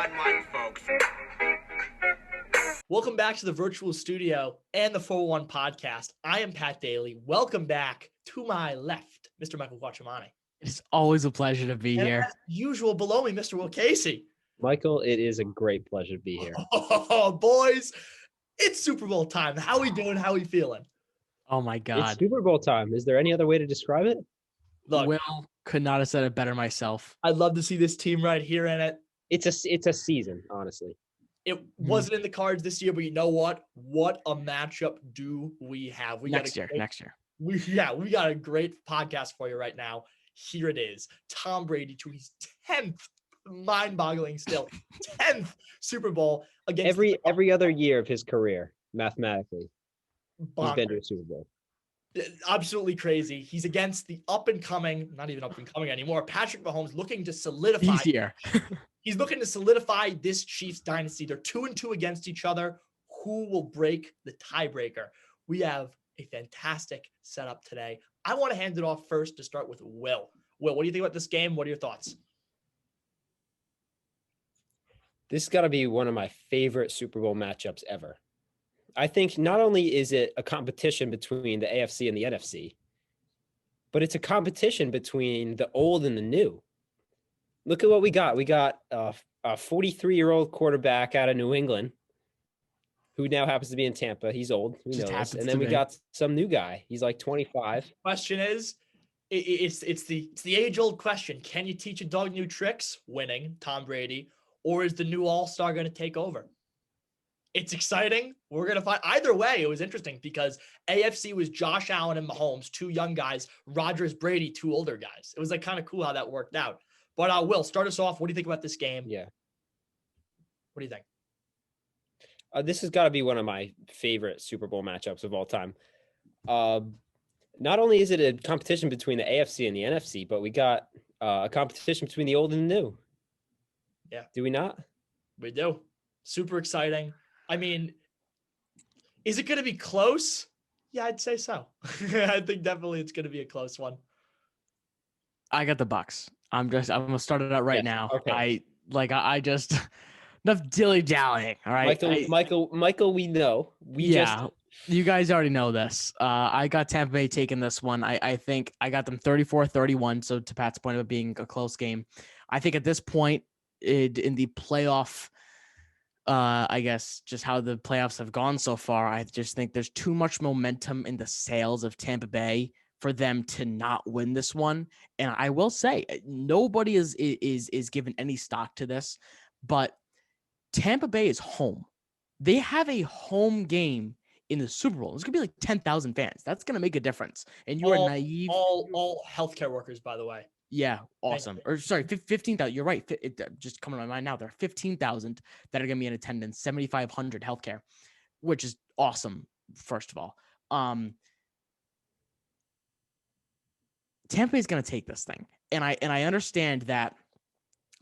411, folks. Welcome back to the virtual studio and the 401 podcast. I am Pat Daly. Welcome back to my left, Mr. Michael Quattromani. It's always a pleasure to be here. As usual, below me, Mr. Will Casey. Michael, it is a great pleasure to be here. Oh, boys, it's Super Bowl time. How we doing? How we feeling? Oh my God. It's Super Bowl time. Is there any other way to describe it? Look, Will could not have said it better myself. I'd love to see this team right here in it. It's a season, honestly. It wasn't in the cards this year, but you know what? What a matchup do we have? Next year. We got a great podcast for you right now. Here it is. Tom Brady to his 10th, mind-boggling still, 10th Super Bowl against every other year of his career, mathematically, he's been to a Super Bowl. Absolutely crazy. He's against the up-and-coming, not even up-and-coming anymore, Patrick Mahomes, looking to solidify. He's here. He's looking to solidify this Chiefs dynasty. They're 2-2 against each other. Who will break the tiebreaker? We have a fantastic setup today. I want to hand it off first to start with Will. Will, what do you think about this game? What are your thoughts? This has got to be one of my favorite Super Bowl matchups ever. I think not only is it a competition between the AFC and the NFC, but it's a competition between the old and the new. Look at what we got. We got a 43-year-old quarterback out of New England who now happens to be in Tampa. He's old. Who knows? And then we got some new guy. He's like 25. Question is, it's the age-old question. Can you teach a dog new tricks? Winning, Tom Brady. Or is the new all-star going to take over? It's exciting. We're going to find either way. It was interesting because AFC was Josh Allen and Mahomes, two young guys. Rodgers, Brady, two older guys. It was like kind of cool how that worked out. But Will, start us off. What do you think about this game? Yeah. What do you think? This has got to be one of my favorite Super Bowl matchups of all time. Not only is it a competition between the AFC and the NFC, but we got a competition between the old and the new. Yeah. Do we not? We do. Super exciting. I mean, is it going to be close? Yeah, I'd say so. I think definitely it's going to be a close one. I got the Bucks. I'm gonna start it out right now. Okay. I just enough dilly-dallying. All right. Michael, we know. You guys already know this. I got Tampa Bay taking this one. I think I got them 34-31. So to Pat's point of it being a close game, I think at this point in the playoff, I guess just how the playoffs have gone so far, I just think there's too much momentum in the sails of Tampa Bay for them to not win this one. And I will say nobody is given any stock to this, but Tampa Bay is home. They have a home game in the Super Bowl. It's gonna be like 10,000 fans. That's gonna make a difference. And you are naive. All healthcare workers, by the way. Yeah, awesome. Or sorry, 15,000. You're right. It just coming to my mind now. There are 15,000 that are gonna be in attendance. 7,500 healthcare, which is awesome. First of all, Tampa is going to take this thing. And I understand that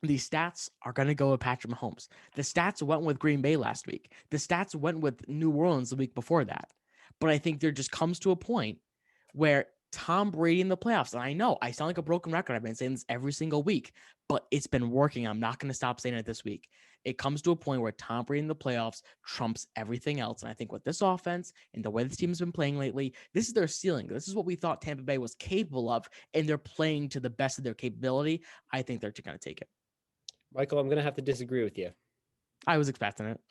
the stats are going to go with Patrick Mahomes. The stats went with Green Bay last week. The stats went with New Orleans the week before that. But I think there just comes to a point where Tom Brady in the playoffs, and I know I sound like a broken record. I've been saying this every single week, but it's been working. I'm not going to stop saying it this week. It comes to a point where Tom Brady in the playoffs trumps everything else. And I think with this offense and the way this team has been playing lately, this is their ceiling. This is what we thought Tampa Bay was capable of, and they're playing to the best of their capability. I think they're going to take it. Michael, I'm going to have to disagree with you. I was expecting it.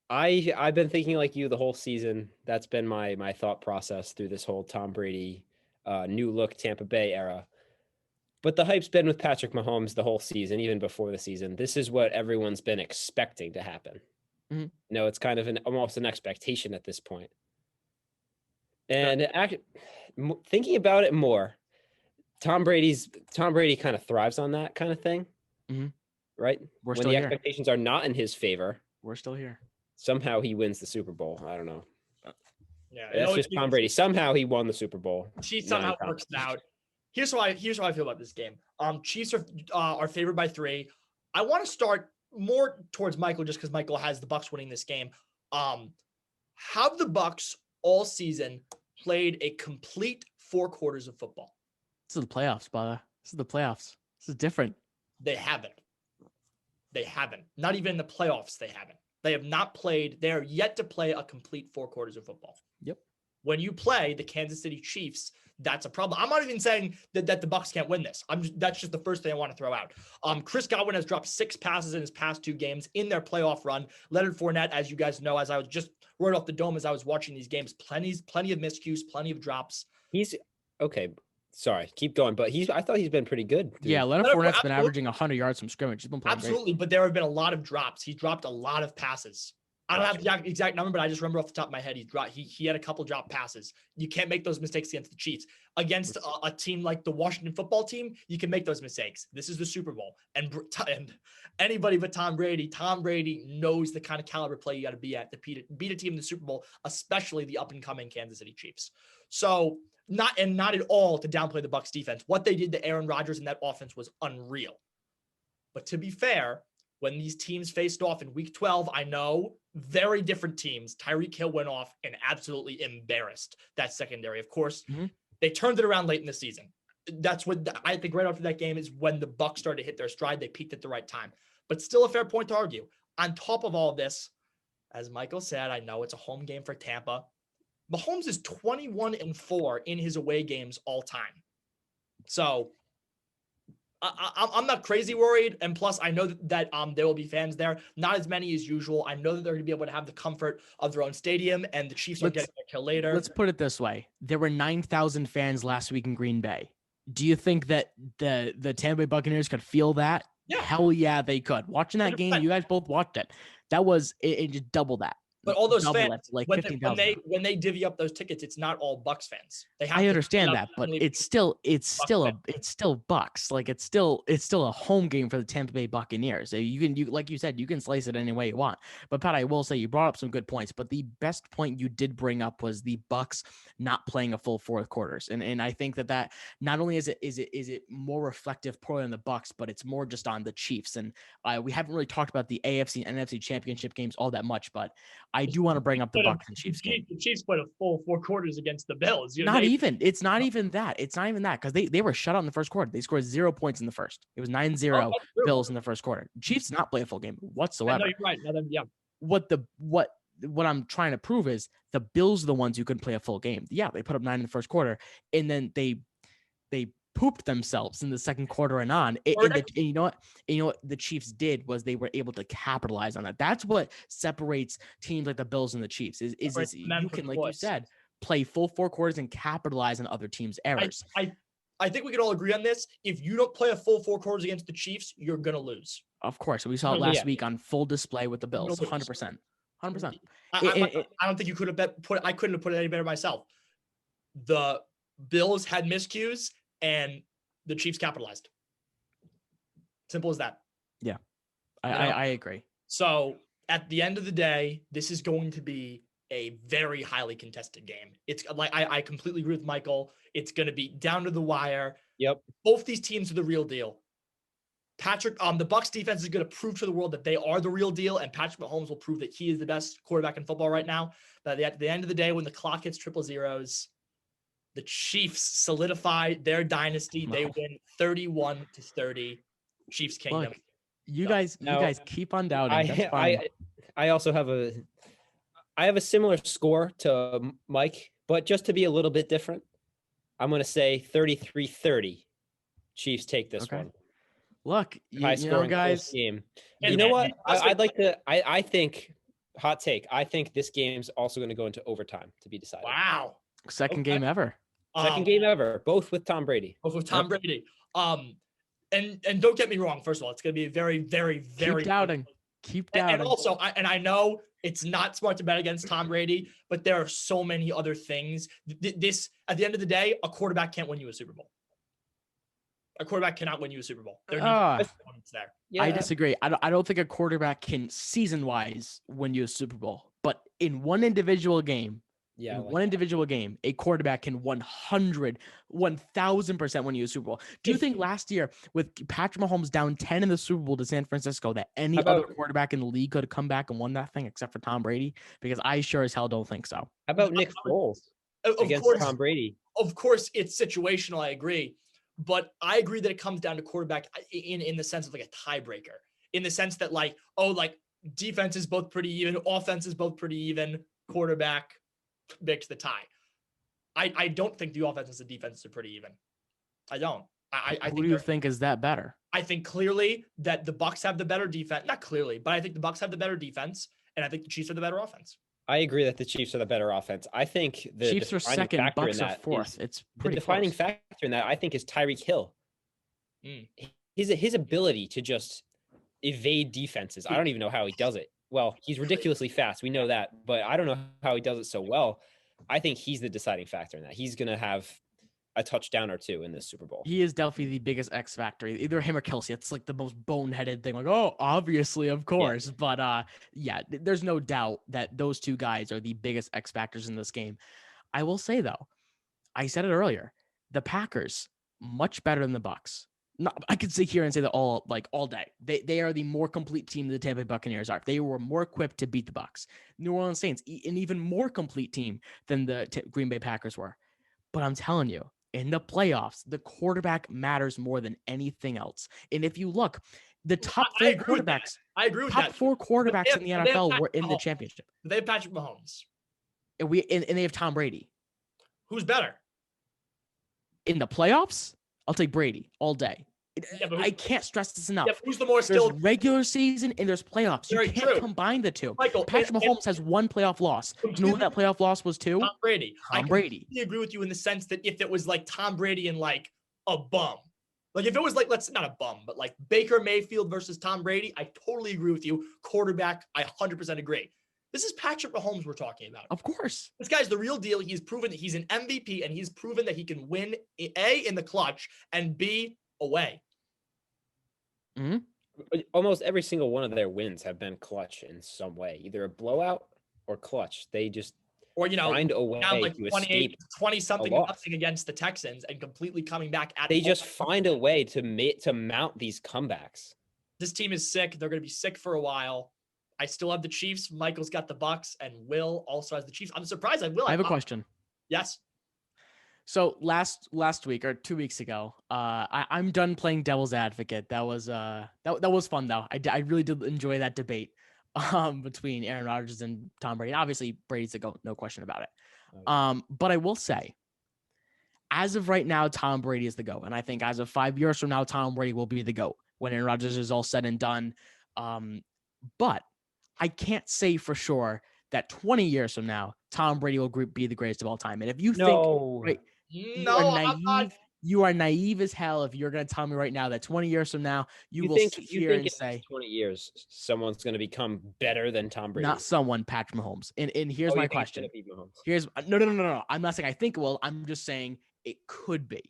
I've been thinking like you the whole season. That's been my thought process through this whole Tom Brady new look Tampa Bay era. But the hype's been with Patrick Mahomes the whole season, even before the season. This is what everyone's been expecting to happen. Mm-hmm. No, it's kind of almost an expectation at this point. And thinking about it more, Tom Brady kind of thrives on that kind of thing, right? When the expectations are not in his favor, we're still here. Somehow he wins the Super Bowl. I don't know. Yeah, that's just Tom Brady. Somehow he won the Super Bowl. She somehow works it out. Here's how I feel about this game. Chiefs are favored by 3. I want to start more towards Michael just because Michael has the Bucs winning this game. Have the Bucs all season played a complete 4 quarters of football? This is the playoffs, brother. This is the playoffs. This is different. They haven't. They haven't. Not even in the playoffs, they haven't. They have not played. They are yet to play a complete 4 quarters of football. Yep. When you play the Kansas City Chiefs, that's a problem. I'm not even saying that the Bucs can't win this. That's just the first thing I want to throw out. Chris Godwin has dropped 6 passes in his past 2 games in their playoff run. Leonard Fournette, as you guys know, as I was just right off the dome as I was watching these games, plenty of miscues, plenty of drops. He's okay. Sorry, keep going. But I thought he's been pretty good. Yeah, Leonard Fournette's been averaging 100 yards from scrimmage. He's been playing absolutely, great. But there have been a lot of drops. He dropped a lot of passes. I don't have the exact number, but I just remember off the top of my head, he had a couple drop passes. You can't make those mistakes against the Chiefs. Against a team like the Washington football team, you can make those mistakes. This is the Super Bowl. And anybody but Tom Brady knows the kind of caliber play you got to be at to beat a team in the Super Bowl, especially the up-and-coming Kansas City Chiefs. So not at all to downplay the Bucs defense. What they did to Aaron Rodgers in that offense was unreal. But to be fair, when these teams faced off in week 12, I know very different teams. Tyreek Hill went off and absolutely embarrassed that secondary. Of course, they turned it around late in the season. That's what I think right after that game is when the Bucs started to hit their stride. They peaked at the right time, but still a fair point to argue. On top of all of this, as Michael said, I know it's a home game for Tampa. Mahomes is 21-4 in his away games all time. So I'm not crazy worried. And plus, I know that there will be fans there. Not as many as usual. I know that they're going to be able to have the comfort of their own stadium, and the Chiefs are getting their kill later. Let's put it this way. There were 9,000 fans last week in Green Bay. Do you think that the Tampa Bay Buccaneers could feel that? Yeah. Hell yeah, they could. Watching that 100%. game, you guys both watched it. That was it just double that. But all those fans, like when 15,000. when they divvy up those tickets, it's not all Bucs fans. I understand that, but it's still Bucks. Like it's still a home game for the Tampa Bay Buccaneers. So you like you said, you can slice it any way you want. But Pat, I will say you brought up some good points. But the best point you did bring up was the Bucs not playing a full 4 quarters, and I think that not only is it more reflective probably on the Bucs, but it's more just on the Chiefs. And we haven't really talked about the AFC and NFC championship games all that much, but I do want to bring up the Bucs and Chiefs game. The Chiefs played a full 4 quarters against the Bills. It's not even that. It's not even that because they were shut out in the first quarter. They scored 0 points in the first. It was 9-0 Bills in the first quarter. Chiefs did not play a full game whatsoever. No, you're right. No, yeah. What I'm trying to prove is the Bills are the ones who couldn't play a full game. Yeah, they put up 9 in the first quarter, and then they pooped themselves in the second quarter and on. And you know what the Chiefs did was they were able to capitalize on that. That's what separates teams like the Bills and the Chiefs. Is you can, like you said, play full 4 quarters and capitalize on other teams' errors. I think we can all agree on this. If you don't play a full 4 quarters against the Chiefs, you're gonna lose. Of course, we saw it last week on full display with the Bills. 100%. I don't think you could have I couldn't have put it any better myself. The Bills had miscues and the Chiefs capitalized. Simple as that. Yeah, I agree. So at the end of the day, this is going to be a very highly contested game. It's like I completely agree with Michael. It's going to be down to the wire. Yep. Both these teams are the real deal. The Bucs defense is going to prove to the world that they are the real deal, and Patrick Mahomes will prove that he is the best quarterback in football right now. But at the end of the day, when the clock hits 000, the Chiefs solidify their dynasty. They win 31-30. Chiefs Kingdom. Look, you guys keep on doubting. That's fine. I also have a similar score to Mike, but just to be a little bit different, I'm going to say 33-30. Chiefs take this one. Look, you know, guys. Game. You know what? I'd like to. I think hot take. I think this game's also going to go into overtime to be decided. Wow. Second game ever. Second game ever. Both with Tom Brady. Brady. And don't get me wrong. First of all, it's going to be a very, very, very Keep doubting. And also, I know it's not smart to bet against Tom Brady, but there are so many other things. This, at the end of the day, a quarterback can't win you a Super Bowl. A quarterback cannot win you a Super Bowl. There. Yeah. I disagree. I don't think a quarterback can season-wise win you a Super Bowl. But in one individual game, a quarterback can 1,000% win you a Super Bowl. Do you think last year with Patrick Mahomes down 10 in the Super Bowl to San Francisco that any other quarterback in the league could have come back and won that thing except for Tom Brady? Because I sure as hell don't think so. How about Nick Foles against Tom Brady? Of course, it's situational. I agree. But I agree that it comes down to quarterback in the sense of like a tiebreaker. in the sense that like, oh, like defense is both pretty even, offense is both pretty even, quarterback makes the tie. I don't think the offense and the defense are pretty even. I don't. I Who think do you think is that better? I think clearly that the Bucs have the better defense. Not clearly, but I think the Bucs have the better defense, and I think the Chiefs are the better offense. I agree that the Chiefs are the better offense. I think the Chiefs are defining second, factor in Bucks are that fourth. is- It's the pretty defining close. factor in that, I think, is Tyreek Hill. Mm. His ability to just evade defenses. I don't even know how he does it. Well, he's ridiculously fast. We know that, but I don't know how he does it so well. I think he's the deciding factor in that. He's going to have a touchdown or two in this Super Bowl. He is definitely the biggest X factor. Either him or Kelsey. It's like the most boneheaded thing. Like, oh, obviously, of course. But yeah, there's no doubt that those two guys are the biggest X factors in this game. I will say though, I said it earlier, the Packers much better than the Bucks. No, I could sit here and say that all day. They are the more complete team the Tampa Bay Buccaneers are. They were more equipped to beat the Bucks. New Orleans Saints, an even more complete team than the Green Bay Packers were. But I'm telling you, in the playoffs, the quarterback matters more than anything else. And if you look, the top four quarterbacks, I agree with top that. four quarterbacks in the But they have NFL were in the Mahomes. championship. They have Patrick Mahomes. And they have Tom Brady. Who's better? In the playoffs, I'll take Brady all day. Yeah, but I can't stress this enough. Yeah, who's the more There's skilled? regular season and there's playoffs. You Very can't true. combine the two. Michael, Patrick Mahomes has one playoff loss. Do you know who that playoff loss was to? Tom Brady. Tom Brady. I completely agree with you in the sense that if it was like Tom Brady and like a bum, like if it was like, let's not a bum, but like Baker Mayfield versus Tom Brady, I totally agree with you. Quarterback, I 100% agree. This is Patrick Mahomes we're talking about. Of course. This guy's the real deal. He's proven that he's an MVP and he's proven that he can win A, in the clutch, and B, away. Almost every single one of their wins have been clutch in some way, either a blowout or clutch. They just Or, you know, find a way down like to 28, escape. 20-something a loss. nothing against the Texans and completely coming back at They home. just find a way to mount these comebacks. This team is sick. They're going to be sick for a while. I still have the Chiefs. Michael's got the Bucks, and Will also has the Chiefs. I'm surprised. I have a question. Yes. So last week or 2 weeks ago, I'm done playing devil's advocate. That was that was fun though. I really did enjoy that debate between Aaron Rodgers and Tom Brady. Obviously, Brady's the GOAT, no question about it. But I will say, as of right now, Tom Brady is the GOAT, and I think as of 5 years from now, Tom Brady will be the GOAT when Aaron Rodgers is all said and done. But I can't say for sure that 20 years from now, Tom Brady will be the greatest of all time. And if you think, right, you are naive as hell if you're going to tell me right now that 20 years from now, you will sit here and say 20 years, someone's going to become better than Tom Brady. Not someone, Patrick Mahomes. And here's my question. No. I'm not saying I think it will. I'm just saying it could be.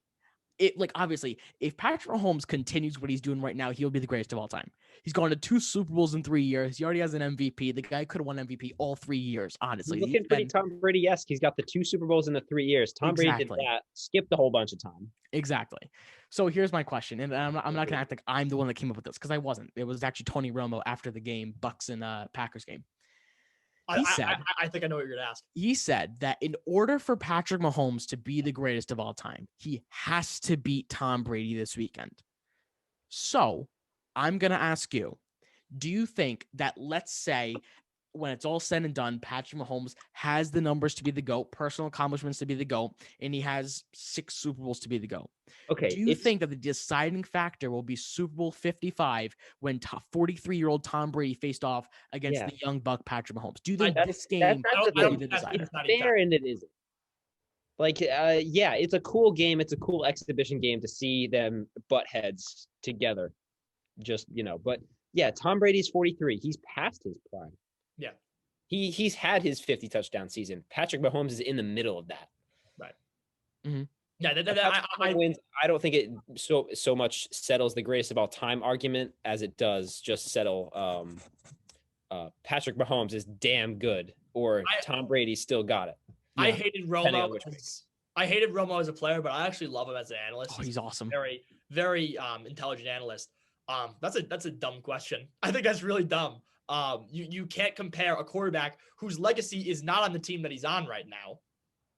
It, like, obviously, if Patrick Mahomes continues what he's doing right now, he'll be the greatest of all time. He's gone to 2 Super Bowls in 3 years. He already has an MVP. The guy could have won MVP all 3 years, honestly. He's looking pretty Tom Brady-esque. He's got the 2 Super Bowls in the 3 years. Tom Brady did that, skipped a whole bunch of time. Exactly. So here's my question, and I'm not going to act like I'm the one that came up with this, because I wasn't. It was actually Tony Romo after the game, Bucks and Packers game. I think I know what you're going to ask. He said that in order for Patrick Mahomes to be the greatest of all time, he has to beat Tom Brady this weekend. So I'm going to ask you, do you think that, let's say, when it's all said and done, Patrick Mahomes has the numbers to be the GOAT, personal accomplishments to be the GOAT, and he has 6 Super Bowls to be the GOAT? Okay. Do you think that the deciding factor will be Super Bowl 55 when 43-year-old Tom Brady faced off against the young buck Patrick Mahomes? Do you think this game will be the decider? It's fair and it isn't. Like, yeah, it's a cool game. It's a cool exhibition game to see them butt heads together. Just, but yeah, Tom Brady's 43. He's past his prime. Yeah. He's had his 50 touchdown season. Patrick Mahomes is in the middle of that. Right. Mm-hmm. Yeah, I don't think it so much settles the greatest of all time argument as it does just settle Patrick Mahomes is damn good, or Tom Brady still got it. I hated Romo. I hated Romo as a player, but I actually love him as an analyst. Oh, he's awesome. Very, very intelligent analyst. That's a dumb question. I think that's really dumb. You can't compare a quarterback whose legacy is not on the team that he's on right now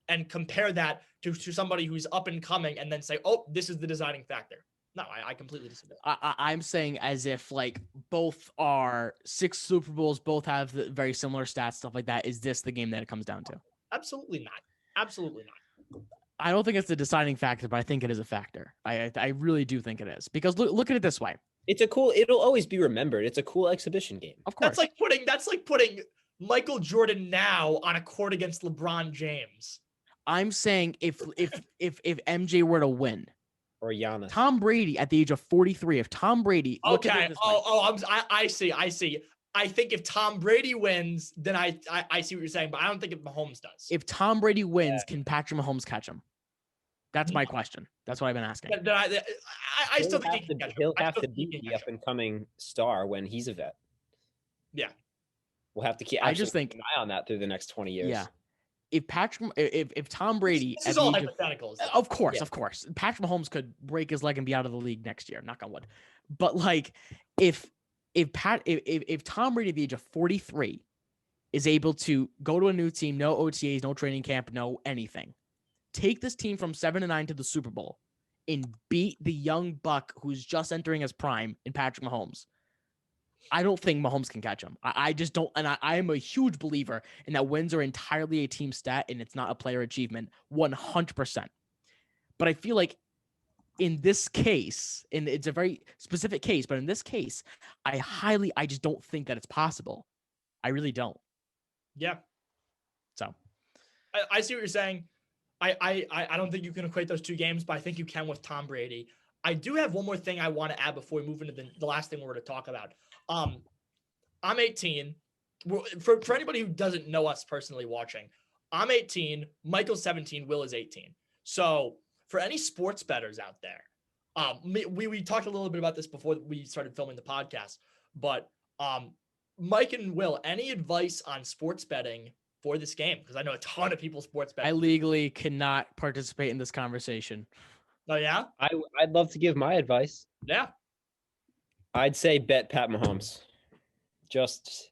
and compare that to somebody who's up and coming and then say, oh, this is the deciding factor. No, I completely disagree. I'm saying as if, like, both are 6 Super Bowls, both have very similar stats, stuff like that. Is this the game that it comes down to? Absolutely not. Absolutely not. I don't think it's the deciding factor, but I think it is a factor. I really do think it is, because look at it this way. It'll always be remembered. It's a cool exhibition game. Of course. That's like putting Michael Jordan now on a court against LeBron James. I'm saying if MJ were to win, Or Giannis. Tom Brady at the age of 43, if Tom Brady, look at it this way. I see. I think if Tom Brady wins, then I see what you're saying, but I don't think if Mahomes does. If Tom Brady wins, can Patrick Mahomes catch him? That's my No. question. That's what I've been asking. I still think he can catch him. He'll I have still to think he beat can the catch him. up-and-coming star when he's a vet. Yeah. We'll have to keep. I just think- keep an eye on that through the next 20 years. Yeah. If Tom Brady, This is all hypotheticals. though. of course, Patrick Mahomes could break his leg and be out of the league next year. Knock on wood. But like, if Tom Brady at the age of 43 is able to go to a new team, no OTAs, no training camp, no anything, take this team from 7-9 to the Super Bowl, and beat the young buck who's just entering his prime in Patrick Mahomes, I don't think Mahomes can catch him. I just don't. And I am a huge believer in that wins are entirely a team stat and it's not a player achievement, 100%. But I feel like in this case, and it's a very specific case, but in this case, I just don't think that it's possible. I really don't. Yeah. So I see what you're saying. I don't think you can equate those two games, but I think you can with Tom Brady. I do have one more thing I want to add before we move into the last thing we're going to talk about. I'm 18. For anybody who doesn't know us personally watching, I'm 18. Michael's 17. Will is 18. So for any sports bettors out there, we talked a little bit about this before we started filming the podcast, but Mike and Will, any advice on sports betting for this game? Because I know a ton of people sports bet. I legally cannot participate in this conversation. Oh yeah? I'd love to give my advice. Yeah. I'd say bet Pat Mahomes. Just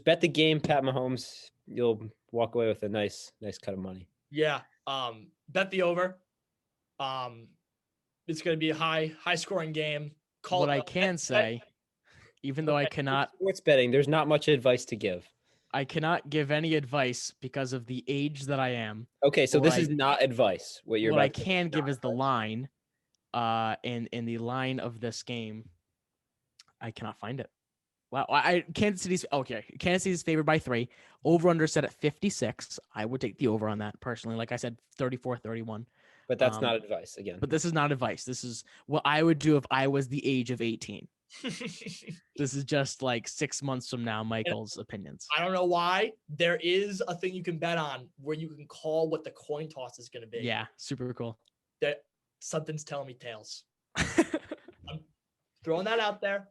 bet the game, Pat Mahomes. You'll walk away with a nice cut of money. Yeah. Bet the over. It's going to be a high scoring game. What I can say, even though I cannot Sports betting, there's not much advice to give. I cannot give any advice because of the age that I am. Okay, so this Right. is not advice. What What I about to say can is give not is the line. In the line of this game, I cannot find it. Wow, Kansas City's favored by 3. Over under set at 56. I would take the over on that personally. Like I said, 34-31. But that's not advice again. But this is not advice. This is what I would do if I was the age of 18. This is just like 6 months from now, Michael's opinions. I don't know why. There is a thing you can bet on where you can call what the coin toss is going to be. Yeah, super cool. That something's telling me tails. I'm throwing that out there.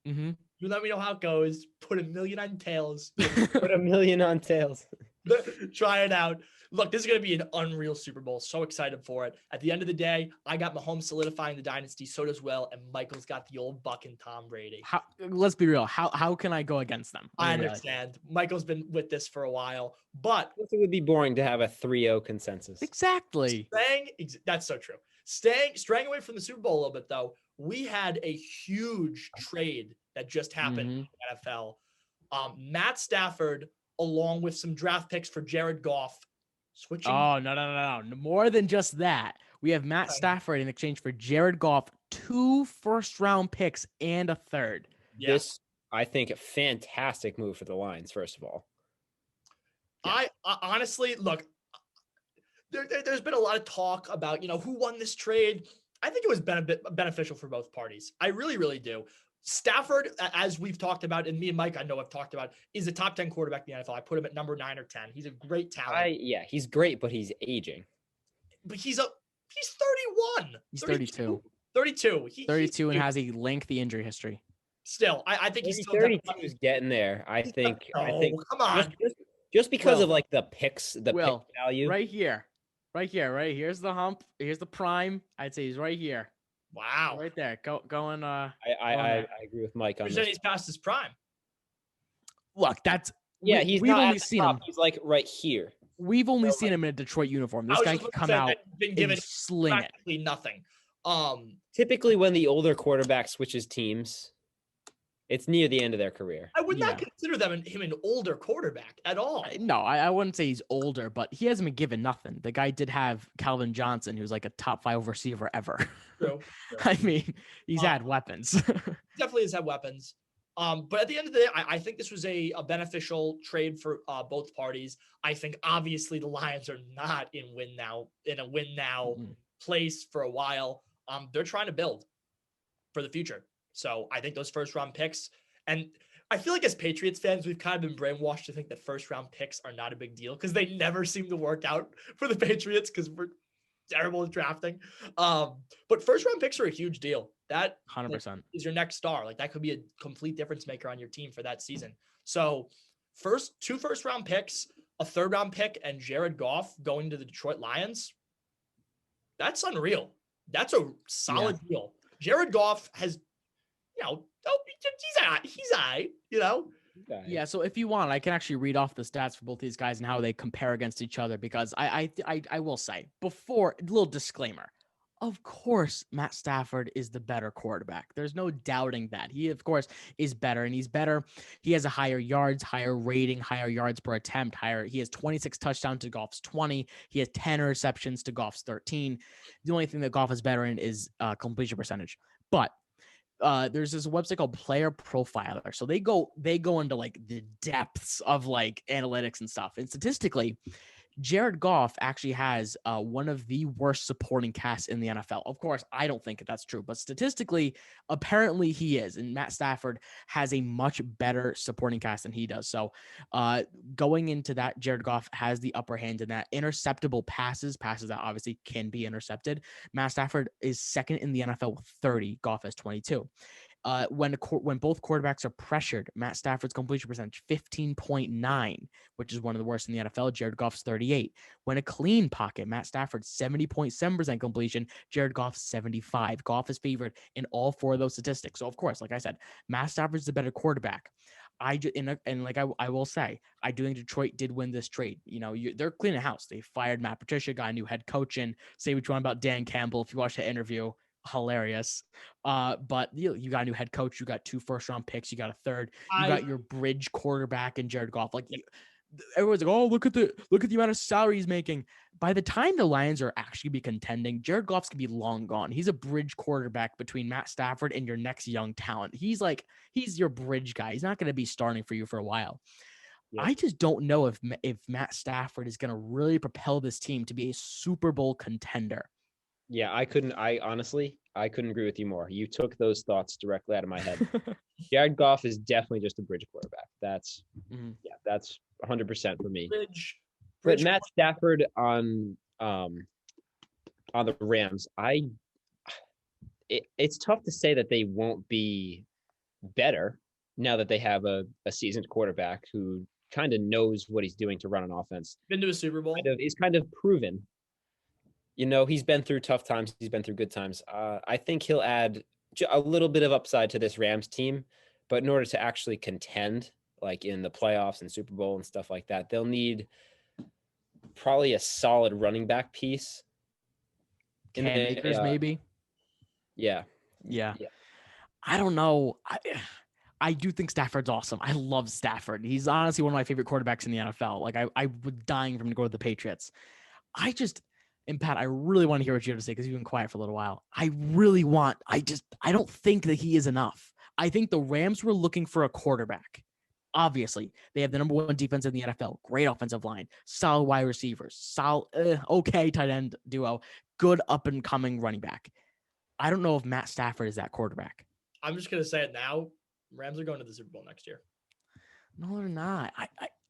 Mm-hmm. You let me know how it goes. Put $1 million on tails. Put $1 million on tails. Try it out. Look, this is going to be an unreal Super Bowl. So excited for it. At the end of the day, I got Mahomes solidifying the dynasty. So does Will. And Michael's got the old buck and Tom Brady. Let's be real. How can I go against them? I understand. Michael's been with this for a while. But It would be boring to have a 3-0 consensus. Exactly. that's so true. Straying away from the Super Bowl a little bit, though, we had a huge trade that just happened in the NFL. Matt Stafford, along with some draft picks for Jared Goff, switching. Oh, no. More than just that. We have Matt Stafford in exchange for Jared Goff, 2 first-round picks, and a 3rd. Yeah. This, I think, a fantastic move for the Lions, first of all. Yeah. I honestly, look, there's been a lot of talk about, who won this trade. I think it was beneficial for both parties. I really, really do. Stafford, as we've talked about, and me and Mike, I know I've talked about, is a top 10 quarterback in the NFL. I put him at number 9 or 10. He's a great talent. Yeah, he's great, but he's aging. But he's 31. He's 32. 32. 32 and has a lengthy injury history. Still, I think he's still 32 is getting there. I think. Come on. Just because Will, of like the picks, the pick value. Right here. Here's the hump. Here's the prime. I'd say he's right here. Wow. Right there. Going. I agree with Mike on You're this. saying he's past his prime. Look, that's he's we've not only at the seen top. him. He's like right here. We've only seen him in a Detroit uniform. This guy can come out been given and sling it. practically nothing. Typically, when the older quarterback switches teams, It's near the end of their career. I would not Yeah. consider him an older quarterback at all. No, I wouldn't say he's older, but he hasn't been given nothing. The guy did have Calvin Johnson, who's like a top 5 receiver ever. True. I mean, he's Um, had weapons. Definitely has had weapons. But at the end of the day, I think this was a beneficial trade for both parties. I think obviously the Lions are not in a win now Mhm. place for a while. They're trying to build for the future. So I think those first round picks, and I feel like as Patriots fans, we've kind of been brainwashed to think that first round picks are not a big deal because they never seem to work out for the Patriots because we're terrible at drafting. But first round picks are a huge deal. That 100%. is your next star. Like that could be a complete difference maker on your team for that season. So two first round picks, a third round pick, and Jared Goff going to the Detroit Lions. That's unreal. That's a solid deal. Jared Goff has, he's all right, Yeah, so if you want, I can actually read off the stats for both these guys and how they compare against each other because I will say before a little disclaimer. Of course, Matt Stafford is the better quarterback. There's no doubting that. He, of course, is better, and he's better. He has a higher yards, higher rating, higher yards per attempt, higher. He has 26 touchdowns to Goff's 20. He has 10 receptions to Goff's 13. The only thing that Goff is better in is completion percentage. But there's this website called Player Profiler. So they go into like the depths of like analytics and stuff. And statistically, Jared Goff actually has one of the worst supporting casts in the NFL. Of course, I don't think that's true, but statistically, apparently he is. And Matt Stafford has a much better supporting cast than he does. So going into that, Jared Goff has the upper hand in that. Interceptable passes that obviously can be intercepted. Matt Stafford is second in the NFL with 30. Goff has 22. When both quarterbacks are pressured, Matt Stafford's completion percentage 15.9, which is one of the worst in the NFL. Jared Goff's 38. When a clean pocket, Matt Stafford's 70.7% completion. Jared Goff's 75. Goff is favored in all 4 of those statistics. So of course, like I said, Matt Stafford's the better quarterback. I will say, I do think Detroit did win this trade. They're cleaning house. They fired Matt Patricia, got a new head coach, and say what you want about Dan Campbell. If you watch the interview, hilarious. But you got a new head coach, you got 2 first-round picks, you got a third, you got your bridge quarterback in Jared Goff. Like everyone's like, oh, look at the amount of salary he's making. By the time the Lions are actually be contending, Jared Goff's gonna be long gone. He's a bridge quarterback between Matt Stafford and your next young talent. He's your bridge guy. He's not gonna be starting for you for a while. Yep. I just don't know if Matt Stafford is gonna really propel this team to be a Super Bowl contender. Yeah, I honestly couldn't agree with you more. You took those thoughts directly out of my head. Jared Goff is definitely just a bridge quarterback. That's 100% for me. But Matt Stafford on the Rams, it's tough to say that they won't be better now that they have a seasoned quarterback who kind of knows what he's doing to run an offense. Been to a Super Bowl. He's kind of proven. He's been through tough times. He's been through good times. I think he'll add a little bit of upside to this Rams team, but in order to actually contend, like in the playoffs and Super Bowl and stuff like that, they'll need probably a solid running back piece. Cam Akers, maybe. Yeah. I don't know. I do think Stafford's awesome. I love Stafford. He's honestly one of my favorite quarterbacks in the NFL. Like I was dying for him to go to the Patriots. And Pat, I really want to hear what you have to say because you've been quiet for a little while. I don't think that he is enough. I think the Rams were looking for a quarterback. Obviously, they have the number 1 defense in the NFL, great offensive line, solid wide receivers, okay tight end duo, good up and coming running back. I don't know if Matt Stafford is that quarterback. I'm just going to say it now. Rams are going to the Super Bowl next year. No, they're not.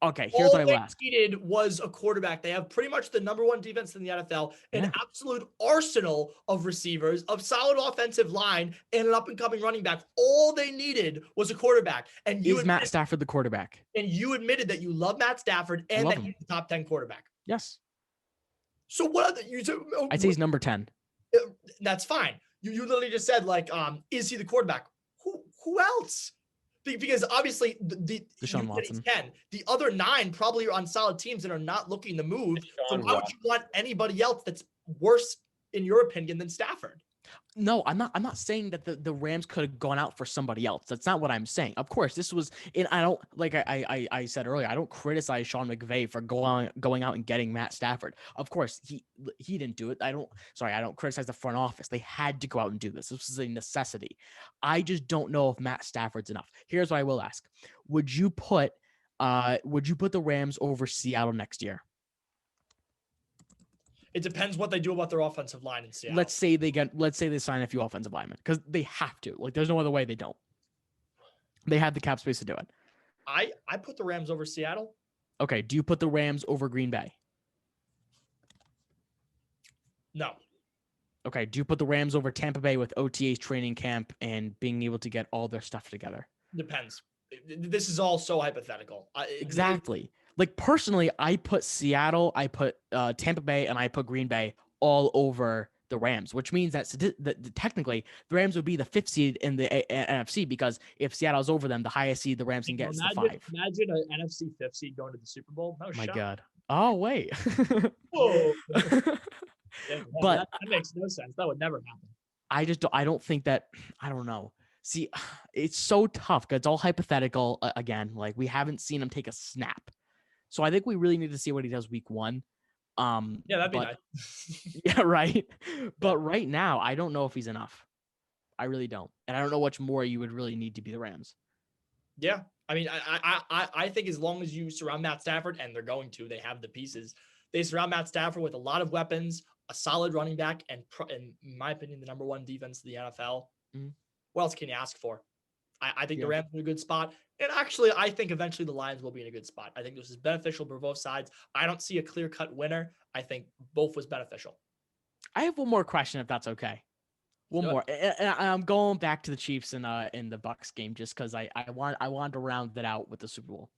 Okay, here's what I will ask. All they needed was a quarterback. They have pretty much the number 1 defense in the NFL, an absolute arsenal of receivers, of solid offensive line, and an up-and-coming running back. All they needed was a quarterback. And is Matt Stafford the quarterback? And you admitted that you love Matt Stafford and that he's the top 10 quarterback. Yes. So what other I'd say he's number 10. That's fine. You literally just said, is he the quarterback? Who else? Because obviously the Deshaun Watson. 10. The other 9 probably are on solid teams and are not looking to move. So why would you want anybody else that's worse, in your opinion, than Stafford? No, I'm not saying that the Rams could have gone out for somebody else. That's not what I'm saying. Of course, this was and I don't like I said earlier, I don't criticize Sean McVay for going out and getting Matt Stafford. Of course, he didn't do it. I don't criticize the front office. They had to go out and do this. This was a necessity. I just don't know if Matt Stafford's enough. Here's what I will ask. Would you put the Rams over Seattle next year? It depends what they do about their offensive line in Seattle. Let's say they sign a few offensive linemen because they have to. Like, there's no other way they don't. They have the cap space to do it. I put the Rams over Seattle. Okay. Do you put the Rams over Green Bay? No. Okay. Do you put the Rams over Tampa Bay with OTA's training camp and being able to get all their stuff together? Depends. This is all so hypothetical. Exactly. Like, personally, I put Seattle, I put Tampa Bay, and I put Green Bay all over the Rams, which means that technically the Rams would be the 5th seed in the NFC, because if Seattle's over them, the highest seed the Rams can get is the 5. Imagine an NFC 5th seed going to the Super Bowl. No My shot. God. Oh, wait. Whoa. But that makes no sense. That would never happen. I don't think that, I don't know. See, it's so tough because it's all hypothetical again. Like, we haven't seen him take a snap. So I think we really need to see what he does week 1. Yeah, that'd be nice. Yeah, right. But right now, I don't know if he's enough. I really don't. And I don't know much more you would really need to be the Rams. Yeah. I mean, I think as long as you surround Matt Stafford, and they're going to, they have the pieces. They surround Matt Stafford with a lot of weapons, a solid running back, and in my opinion, the number 1 defense of the NFL. Mhm. What else can you ask for? I think the Rams are in a good spot. And actually, I think eventually the Lions will be in a good spot. I think this is beneficial for both sides. I don't see a clear-cut winner. I think both was beneficial. I have one more question, if that's okay. One more. And I'm going back to the Chiefs in the Bucs game just because I wanted to round that out with the Super Bowl.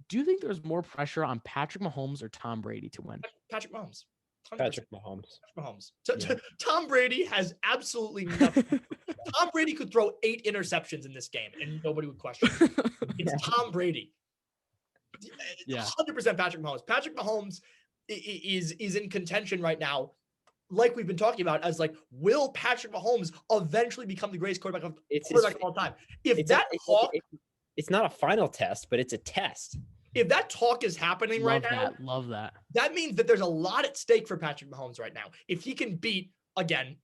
Do you think there's more pressure on Patrick Mahomes or Tom Brady to win? Patrick Mahomes. 100%. Patrick Mahomes. Yeah. Tom Brady has absolutely nothing. Tom Brady could throw 8 interceptions in this game, and nobody would question it. It's Tom Brady. Yeah. 100% Patrick Mahomes. Patrick Mahomes is in contention right now, like we've been talking about, as like, will Patrick Mahomes eventually become the greatest quarterback of all time? It's not a final test, but it's a test. If that talk is happening now, love that. That means that there's a lot at stake for Patrick Mahomes right now. If he can beat, again,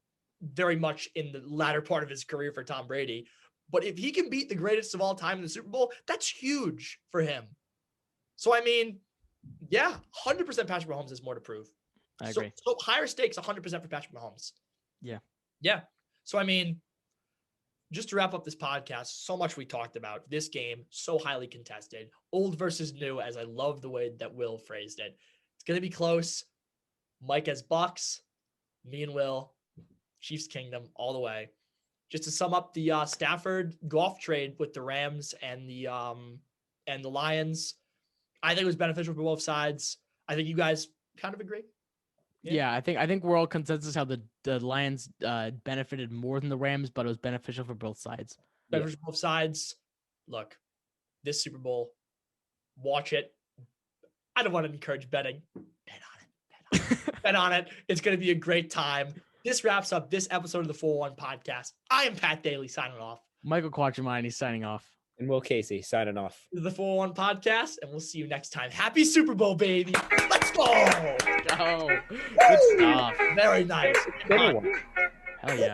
very much in the latter part of his career for Tom Brady, but if he can beat the greatest of all time in the Super Bowl, that's huge for him. So, I mean, yeah, 100% Patrick Mahomes has more to prove. I agree. So higher stakes, 100% for Patrick Mahomes. Yeah. Yeah. So, I mean, just to wrap up this podcast, so much we talked about this game, so highly contested, old versus new, as I love the way that Will phrased it. It's going to be close. Mike has Bucks, me and Will, Chiefs Kingdom all the way. Just to sum up the Stafford Goff trade with the Rams and the Lions, I think it was beneficial for both sides. I think you guys kind of agree. Yeah, I think we're all consensus how the Lions benefited more than the Rams, but it was beneficial for both sides. Beneficial for both sides. Look, this Super Bowl, watch it. I don't want to encourage betting. Bet on it. Bet on it. It's going to be a great time. This wraps up this episode of the 401 podcast. I am Pat Daly signing off. Michael Quattromani signing off. And Will Casey signing off. This is the 401 podcast, and we'll see you next time. Happy Super Bowl, baby. Let's go. Let's go. Good stuff. Very nice. Good one. Hell yeah.